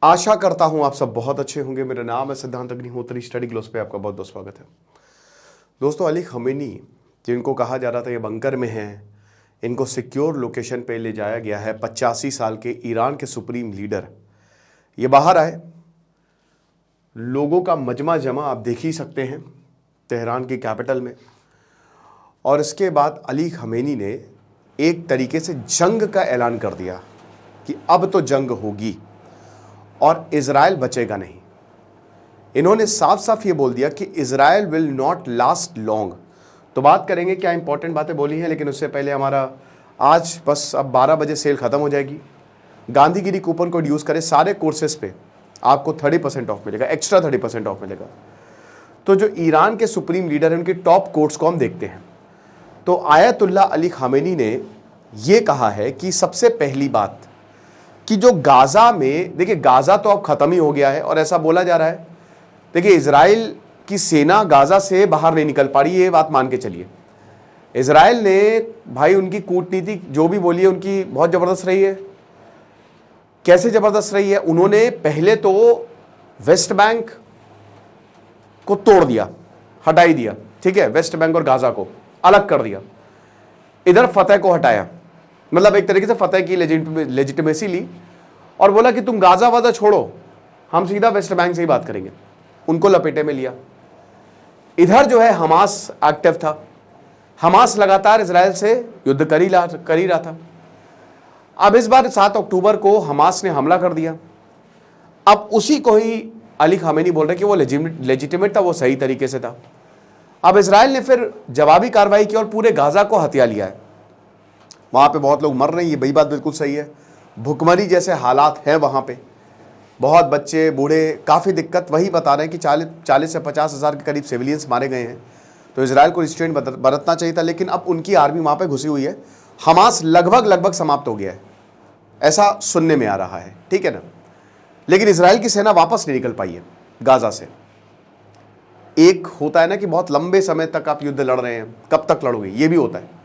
आशा करता हूं आप सब बहुत अच्छे होंगे। मेरा नाम है सिद्धांत अग्निहोत्री। स्टडी ग्लोस पे आपका बहुत बहुत स्वागत है। दोस्तों, अली खमेनी जिनको कहा जा रहा था ये बंकर में हैं, इनको सिक्योर लोकेशन पे ले जाया गया है। 85 साल के ईरान के सुप्रीम लीडर ये बाहर आए। लोगों का मजमा जमा आप देख ही सकते हैं तेहरान की कैपिटल में। और इसके बाद अली खमेनी ने एक तरीके से जंग का ऐलान कर दिया कि अब तो जंग होगी और इजराइल बचेगा नहीं। इन्होंने साफ साफ ये बोल दिया कि Israel will not last long. तो बात करेंगे क्या इंपॉर्टेंट बातें बोली हैं, लेकिन उससे पहले हमारा आज बस अब 12 बजे सेल खत्म हो जाएगी। गांधीगिरी कूपन कोड यूज़ करें, सारे कोर्सेज पे आपको 30% ऑफ मिलेगा, एक्स्ट्रा 30% ऑफ मिलेगा। तो जो ईरान के सुप्रीम लीडर हैं उनके टॉप कोट्स को हम देखते हैं। तो आयतुल्लाह अली खामेनी ने ये कहा है कि सबसे पहली बात कि जो गाजा में, देखिए गाजा तो अब खत्म ही हो गया है और ऐसा बोला जा रहा है, देखिए इजराइल की सेना गाजा से बाहर नहीं निकल पा रही, ये बात मान के चलिए। इजराइल ने भाई उनकी कूटनीति जो भी बोली है उनकी बहुत ज़बरदस्त रही है। कैसे ज़बरदस्त रही है? उन्होंने पहले तो वेस्ट बैंक को तोड़ दिया, हटा ही दिया, ठीक है, वेस्ट बैंक और गाजा को अलग कर दिया। इधर फतेह को हटाया, मतलब एक तरीके से फतेह की लेजिटिमेसी ली और बोला कि तुम गाजा वाजा छोड़ो, हम सीधा वेस्ट बैंक से ही बात करेंगे। उनको लपेटे में लिया। इधर जो है हमास एक्टिव था। हमास लगातार इजराइल से युद्ध कर ही रहा था। अब इस बार 7 अक्टूबर को हमास ने हमला कर दिया। अब उसी को ही अली खामेनी बोल रहे कि वो लेजिटिमेट था, वो सही तरीके से था। अब इजराइल ने फिर जवाबी कार्रवाई की और पूरे गाजा को हथिया लिया है। वहाँ पे बहुत लोग मर रहे हैं, ये बड़ी बात बिल्कुल सही है। भुखमरी जैसे हालात हैं वहाँ पे, बहुत बच्चे बूढ़े, काफ़ी दिक्कत। वही बता रहे हैं कि 40 से 50 हज़ार के करीब सिविलियंस मारे गए हैं। तो इजराइल को रिस्ट्रेंट बरतना चाहिए था, लेकिन अब उनकी आर्मी वहाँ पे घुसी हुई है। हमास लगभग समाप्त हो गया है, ऐसा सुनने में आ रहा है, ठीक है ना। लेकिन इजराइल की सेना वापस नहीं निकल पाई है गाजा से। एक होता है ना कि बहुत लंबे समय तक आप युद्ध लड़ रहे हैं, कब तक लड़ोगे, ये भी होता है।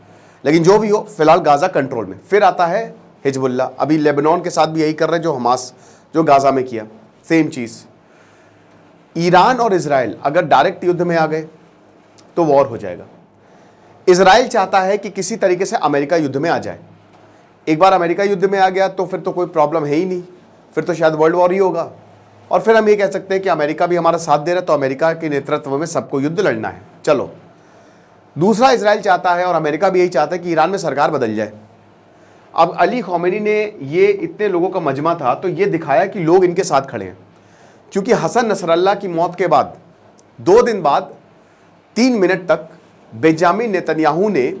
लेकिन जो भी हो, फिलहाल गाजा कंट्रोल में। फिर आता है हिजबुल्ला, अभी लेबनान के साथ भी यही कर रहे हैं जो हमास, जो गाजा में किया, सेम चीज। ईरान और इजराइल अगर डायरेक्ट युद्ध में आ गए तो वॉर हो जाएगा। इजराइल चाहता है कि किसी तरीके से अमेरिका युद्ध में आ जाए। एक बार अमेरिका युद्ध में आ गया तो फिर तो कोई प्रॉब्लम है ही नहीं, फिर तो शायद वर्ल्ड वॉर ही होगा। और फिर हम ये कह सकते हैं कि अमेरिका भी हमारा साथ दे रहा है, तो अमेरिका के नेतृत्व में सबको युद्ध लड़ना है, चलो। दूसरा, इजराइल चाहता है और अमेरिका भी यही चाहता है कि ईरान में सरकार बदल जाए। अब अली खमेनी ने ये, इतने लोगों का मजमा था तो ये दिखाया कि लोग इनके साथ खड़े हैं। क्योंकि हसन नसरल्ला की मौत के बाद 2 दिन बाद 3 मिनट तक बेंजामिन नेतन्याहू ने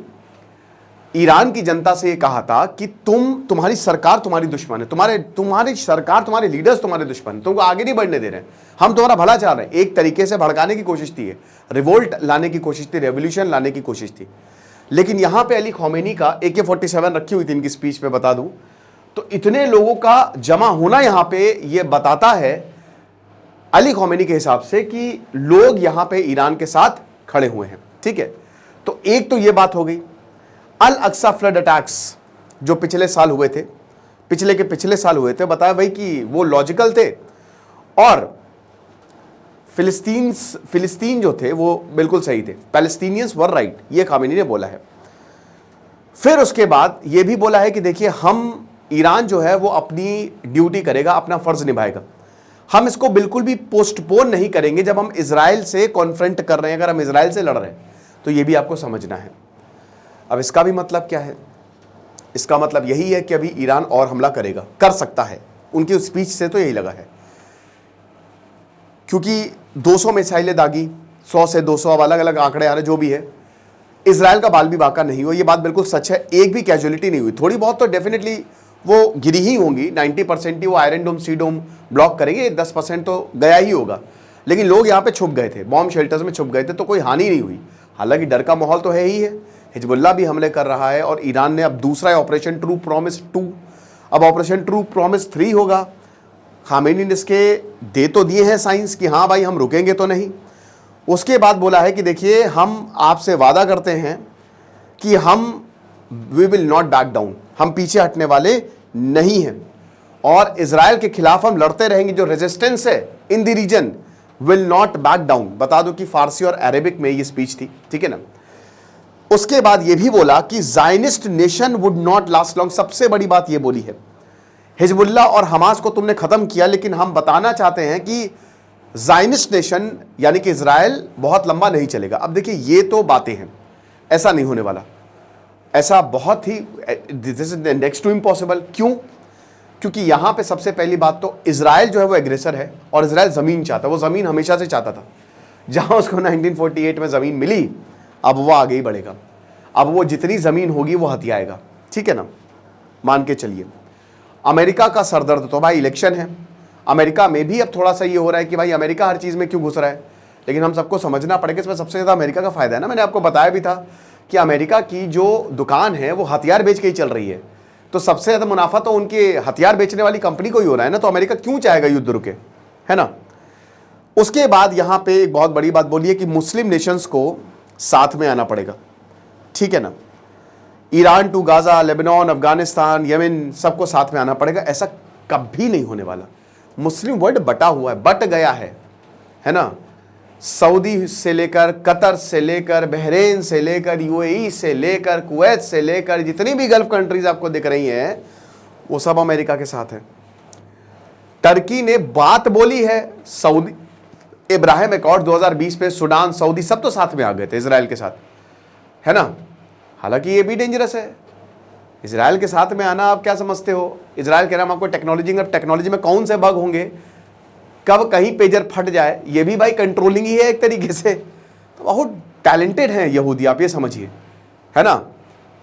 ईरान की जनता से ये कहा था कि तुम्हारी सरकार तुम्हारी दुश्मन है, तुम्हारी सरकार, तुम्हारे लीडर्स तुम्हारे दुश्मन, तुमको आगे नहीं बढ़ने दे रहे हैं, हम तुम्हारा भला चाह रहे हैं। एक तरीके से भड़काने की कोशिश थी, रिवोल्ट लाने की कोशिश थी, रेवोल्यूशन लाने की कोशिश थी। लेकिन यहां पे अली खमेनी का AK-47 रखी हुई थी इनकी स्पीच पे, बता दूं तो इतने लोगों का जमा होना यहां पे ये बताता है अली खमेनी के हिसाब से कि लोग यहां पे ईरान के साथ खड़े हुए हैं, ठीक है। तो एक तो ये बात हो गई। अल अक्सा फ्लड अटैक्स जो पिछले साल हुए थे, पिछले साल हुए थे, बताया भाई कि वो लॉजिकल थे और फिलिस्तीन जो थे वो बिल्कुल सही थे, पैलेस्टीनियंस वर राइट, ये खामेनी ने बोला है। फिर उसके बाद ये भी बोला है कि देखिए, हम ईरान जो है वो अपनी ड्यूटी करेगा, अपना फर्ज निभाएगा, हम इसको बिल्कुल भी पोस्टपोन नहीं करेंगे। जब हम इजराइल से कॉन्फ्रंट कर रहे हैं, अगर हम इजराइल से लड़ रहे हैं, तो ये भी आपको समझना है। अब इसका भी मतलब क्या है? इसका मतलब यही है कि अभी ईरान और हमला करेगा, कर सकता है, उनकी स्पीच से तो यही लगा है। क्योंकि 200 मिसाइलें दागी, 100 से 200, अब अलग अलग आंकड़े आ रहे, जो भी है। इजराइल का बाल भी बाका नहीं हुआ, ये बात बिल्कुल सच है। एक भी कैजुअलिटी नहीं हुई, थोड़ी बहुत तो डेफिनेटली वो गिरी ही होंगी, 90% ही वो आयरन डोम, सी डोम ब्लॉक करेंगे, 10% तो गया ही होगा। लेकिन लोग यहाँ पे छुप गए थे, बॉम्ब शेल्टर्स में छुप गए थे, तो कोई हानि नहीं हुई। हालांकि डर का माहौल तो है ही है, हिजबुल्ला भी हमले कर रहा है और ईरान ने अब दूसरा है ऑपरेशन ट्रू प्रॉमिस 2, अब ऑपरेशन ट्रू प्रॉमिस 3 होगा। खामेनी ने इसके दे तो दिए हैं साइंस कि हाँ भाई हम रुकेंगे तो नहीं। उसके बाद बोला है कि देखिए, हम आपसे वादा करते हैं कि we will not back down, हम पीछे हटने वाले नहीं हैं। और इजराइल के खिलाफ हम लड़ते रहेंगे। जो रेजिस्टेंस है in the region will not back down. बता दो कि फारसी और अरेबिक में ये स्पीच थी, ठीक है ना। उसके बाद ये भी बोला कि Zionist nation would not last long. सबसे बड़ी बात ये बोली है, हिजबुल्लाह और हमास को तुमने खत्म किया, लेकिन हम बताना चाहते हैं कि जायनिस्ट नेशन यानी कि इजराइल बहुत लंबा नहीं चलेगा। अब देखिए ये तो बातें हैं, ऐसा नहीं होने वाला, ऐसा बहुत ही this is next to impossible. क्यों? क्योंकि यहां पे सबसे पहली बात तो इजराइल जो है वो एग्रेसर है और इजराइल जमीन चाहता है। वो जमीन हमेशा से चाहता था, जहां उसको 1948 में जमीन मिली, अब वो आगे ही बढ़ेगा। अब वो जितनी जमीन होगी वो हथियाएगा, ठीक है ना, मान के चलिए। अमेरिका का सरदर्द तो भाई इलेक्शन है। अमेरिका में भी अब थोड़ा सा ये हो रहा है कि भाई अमेरिका हर चीज़ में क्यों घुस रहा है, लेकिन हम सबको समझना पड़ेगा इसमें सबसे ज़्यादा अमेरिका का फायदा है ना। मैंने आपको बताया भी था कि अमेरिका की जो दुकान है वो हथियार बेच के ही चल रही है, तो सबसे ज़्यादा मुनाफा तो उनके हथियार बेचने वाली कंपनी को ही हो रहा है ना। तो अमेरिका क्यों चाहेगा युद्ध रुके, है ना। उसके बाद यहाँ पे एक बहुत बड़ी बात बोली है कि मुस्लिम नेशंस को साथ में आना पड़ेगा, ठीक है ना। Iran to Gaza, Lebanon, Afghanistan, Yemen, सबको साथ में आना पड़ेगा। ऐसा कभी नहीं होने वाला। मुस्लिम वर्ल्ड बटा हुआ है, बट गया है ना। सऊदी से लेकर, कतर से लेकर, बहरीन से लेकर, यूएई से लेकर, कुवैत से लेकर, जितनी भी गल्फ कंट्रीज आपको दिख रही हैं वो सब अमेरिका के साथ है। टर्की ने बात बोली है, सऊदी इब्राहिम अकॉर्ड 2020 पे सुडान, सऊदी सब तो साथ में आ गए थे इजराइल के साथ, है ना। हालांकि ये भी डेंजरस है इजराइल के साथ में आना। आप क्या समझते हो, इजराइल कह रहा हम आपको टेक्नोलॉजी में कौन से बग होंगे, कब कहीं पेजर फट जाए, ये भी भाई कंट्रोलिंग ही है एक तरीके से। तो बहुत टैलेंटेड हैं यहूदी, आप ये समझिए, है ना।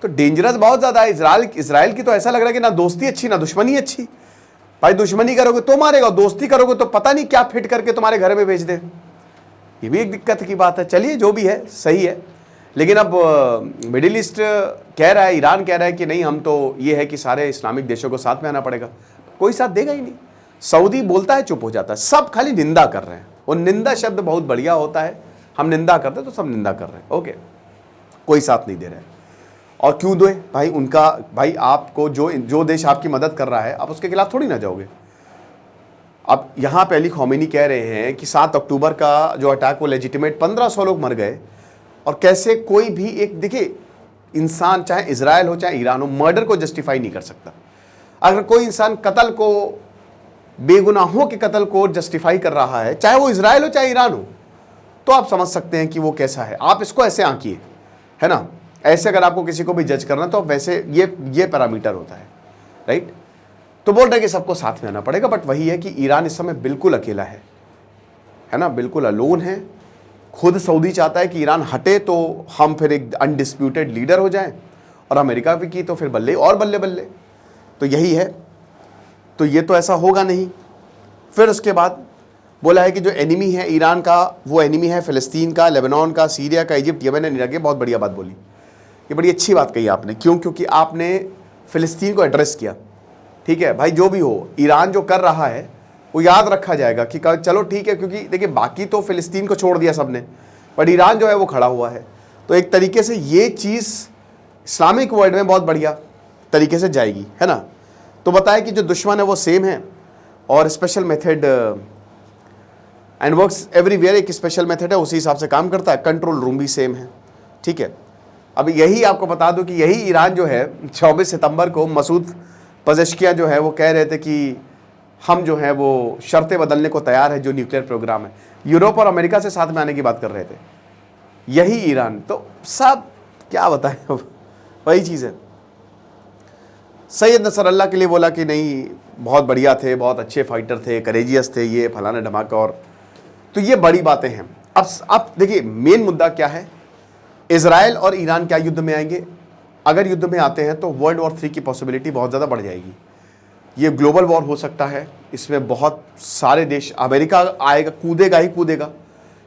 तो डेंजरस बहुत ज़्यादा है इजराइल की। तो ऐसा लग रहा है कि ना दोस्ती अच्छी ना दुश्मनी अच्छी। भाई दुश्मनी करोगे तो मारेगा, दोस्ती करोगे तो पता नहीं क्या फिट करके तुम्हारे घर में भेज दे। ये भी एक दिक्कत की बात है। चलिए जो भी है सही है, लेकिन अब मिडिल ईस्ट कह रहा है, ईरान कह रहा है कि नहीं, हम तो ये है कि सारे इस्लामिक देशों को साथ में आना पड़ेगा। कोई साथ देगा ही नहीं। सऊदी बोलता है, चुप हो जाता है। सब खाली निंदा कर रहे हैं, और निंदा शब्द बहुत बढ़िया होता है। हम निंदा करते हैं तो सब निंदा कर रहे हैं, ओके। कोई साथ नहीं दे रहे हैं। और क्यों दो भाई, उनका भाई आपको जो देश आपकी मदद कर रहा है आप उसके खिलाफ थोड़ी ना जाओगे। अब यहाँ पे अली खौमेनी कह रहे हैं कि 7 अक्टूबर का जो अटैक वो लेजिटिमेट, 1500 लोग मर गए। और कैसे कोई भी एक, देखिए इंसान चाहे इजराइल हो चाहे ईरान हो, मर्डर को जस्टिफाई नहीं कर सकता। अगर कोई इंसान कत्ल को, बेगुनाहों के कत्ल को जस्टिफाई कर रहा है, चाहे वो इजराइल हो चाहे ईरान हो, तो आप समझ सकते हैं कि वो कैसा है। आप इसको ऐसे आंकिए, है ना। ऐसे अगर आपको किसी को भी जज करना तो वैसे ये पैरामीटर होता है, राइट। तो बोल रहे कि सबको साथ में आना पड़ेगा, बट वही है कि ईरान इस समय बिल्कुल अकेला है ना, बिल्कुल अलोन है। खुद सऊदी चाहता है कि ईरान हटे तो हम फिर एक अनडिस्प्यूटेड लीडर हो जाएं, और अमेरिका भी की तो फिर बल्ले और बल्ले बल्ले। तो यही है। तो ये तो ऐसा होगा नहीं। फिर उसके बाद बोला है कि जो एनिमी है ईरान का, वो एनिमी है फ़िलिस्तीन का, लेबनान का, सीरिया का, इजिप्ट, यमन एंड इराक। बहुत बढ़िया बात बोली, ये बड़ी अच्छी बात कही आपने। क्यों? क्योंकि आपने फ़िलिस्तीन को एड्रेस किया, ठीक है भाई। जो भी हो, ईरान जो कर रहा है वो याद रखा जाएगा कि चलो ठीक है, क्योंकि देखिए बाकी तो फ़िलिस्तीन को छोड़ दिया सबने, बट ईरान जो है वो खड़ा हुआ है। तो एक तरीके से ये चीज़ इस्लामिक वर्ल्ड में बहुत बढ़िया तरीके से जाएगी, है ना। तो बताया कि जो दुश्मन है वो सेम है, और special method and works everywhere, एक स्पेशल मेथड है, उसी हिसाब से काम करता है। कंट्रोल रूम भी सेम है, ठीक है। अब यही आपको बता दूं कि यही ईरान जो है 24 सितंबर को मसूद पज़ेश्कियान जो है वो कह रहे थे कि हम जो है वो शर्तें बदलने को तैयार है, जो न्यूक्लियर प्रोग्राम है। यूरोप और अमेरिका से साथ में आने की बात कर रहे थे, यही ईरान। तो सब क्या बताएं, वही चीज़ है। सैयद नसरल्लाह के लिए बोला कि नहीं, बहुत बढ़िया थे, बहुत अच्छे फाइटर थे, करेजियस थे, ये फलाना धमाका। और तो ये बड़ी बातें हैं। अब देखिए मेन मुद्दा क्या है, इजराइल और ईरान क्या युद्ध में आएंगे। अगर युद्ध में आते हैं तो वर्ल्ड वॉर 3 की पॉसिबिलिटी बहुत ज़्यादा बढ़ जाएगी। ये ग्लोबल वॉर हो सकता है, इसमें बहुत सारे देश, अमेरिका आएगा, कूदेगा ही कूदेगा,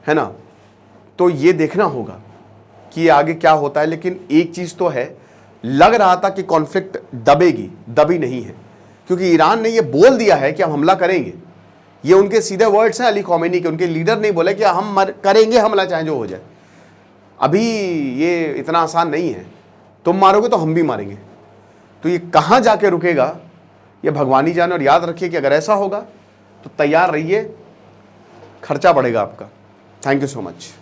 है ना। तो ये देखना होगा कि आगे क्या होता है। लेकिन एक चीज़ तो है, लग रहा था कि कॉन्फ्लिक्ट दबेगी, दबी नहीं है, क्योंकि ईरान ने ये बोल दिया है कि हम हमला करेंगे। ये उनके सीधे वर्ड्स हैं अली खौमेनी के। उनके लीडर नहीं बोले कि हम करेंगे हमला, चाहे जो हो जाए। अभी ये इतना आसान नहीं है, तुम मारोगे तो हम भी मारेंगे। तो ये कहाँ जाके रुकेगा ये भगवान ही जाने। और याद रखिए कि अगर ऐसा होगा तो तैयार रहिए, खर्चा बढ़ेगा आपका। Thank you so much.